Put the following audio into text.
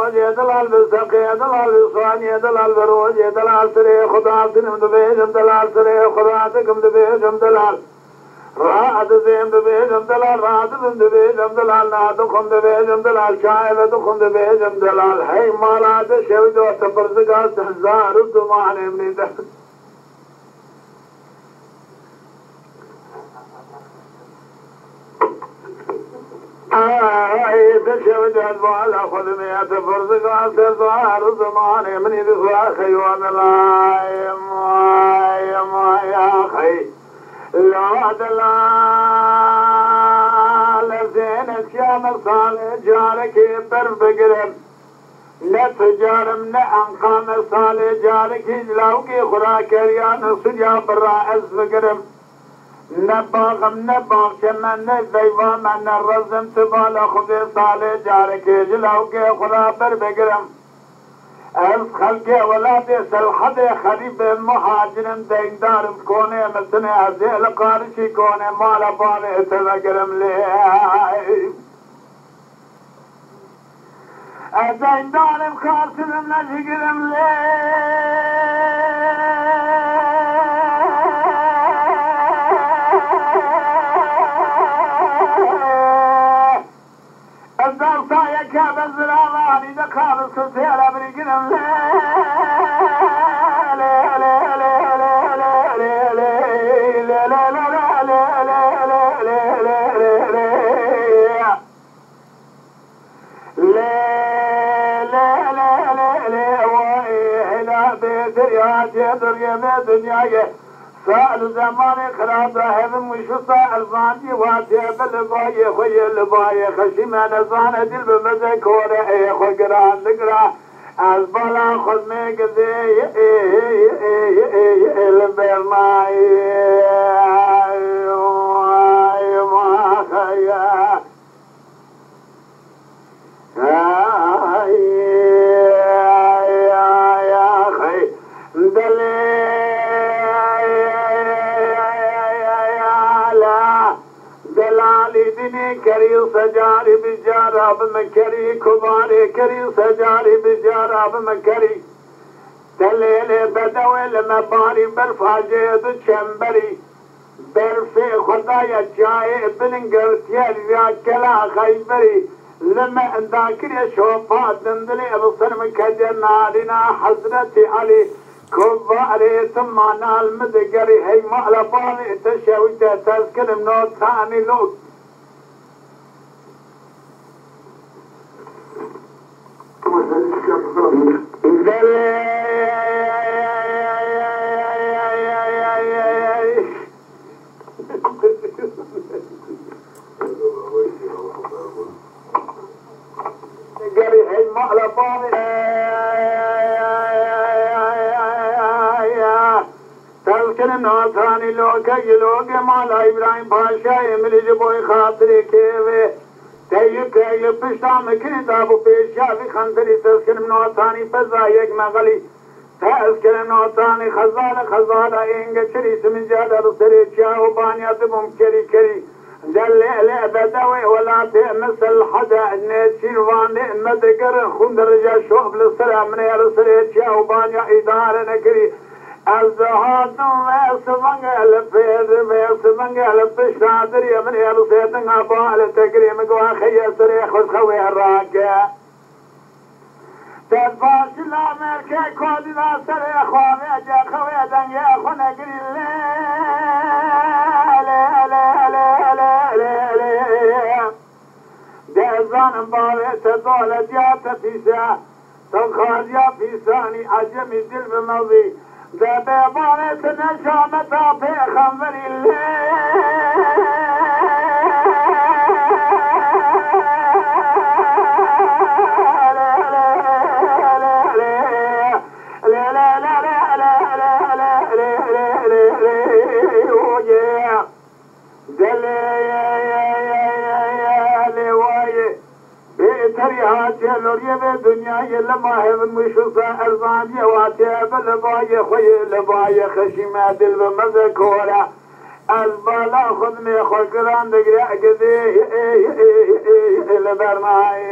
بروج دلال بسقي دلال بصاني دلال بروج دلال سري خدا تنم دبيجم دلال سري خدا تكم دبيجم دلال راحت زين دبيجم دلال راحت دبيجم دلال نادخم دبيجم دلال شايب دخم دبيجم دلال هي مالات شوجو تبرزقا تهزار الدمان من ده تشوج الوال أخذ مئة فرزق أسرار الزمان من يدخل خيوان ما يا خي لا دلال زين الشام صالح جارك برف قرم نتجارم نأنقام صالح جارك لوكي خراك ريان سجا برا أزف قرم نباغم نباغ شمن نزيوا من الرزم تبال خذ صالح جارك جلوكي خرا بر بقرم از خلق ولاد سلحد خريب مهاجرم ديندارم كوني مثل ازيل قارشي كوني مالا بالي تذكرم ليه ديندارم خارسلم نشكرم الضغطايا كاب الزراراني دخال السلسلة بريقنم سأل زمان خراب راهب مشفى الفاني واتيب اللباية خوي اللباية خشيمة نزانة دل بمذكورة اي خوي قران لقرا أزبالا خذ ميقذي البرناي ما خيا يا خي دلي دلالي دني كري سجاري بجارب مكري كباري كري سجاري بجارب مكري دليل بدوي المباري بالفاجد شمبري برفي خدايا جاي بننقرتيال يا كلا خيبري لما انداكر شوفات دندلي ابصر مكجنالنا حضرتي علي كباري ثم نال مدقري هي مألفاني تشويت تذكر منو ثاني لوت قري هي مألفاني تذكر ناثاني لوكا يلوكا مالا إبراهيم باشا يملي جبوي خاطري كيوي تيب بشتام كنتابو بيشا في خندري تذكر ناثاني فزايق مغلي تذكر ناثاني خزالة إنجا شريس من جادة بسري شاو بانيات بمكري كري دلي بدوي ولا تمس الحدا نسير واني مدقر خندر جا شوف للسلام من يرسري شاو بانيا إدارة نكري الزهاد ويسمنغل فيد ويسمنغل بشادر يمن يرسيدن عبال تكريم قواخي سريخ وسخوي الراكع تدفاش الامريكي كودي ذا سريخ وميجا خوي دن ياخو نقري دهزان مباري تدولة جاتا فيسا تنخاذ يا فيساني عجمي دل بمضي دبابانة نشامة بخمر لوريه به دنیای لماه مشوسا ارزانی واته بلبای خوی لبای خشیمه دل و مذکوره از بالا خود می خوشگران دگره اگزی لبرمای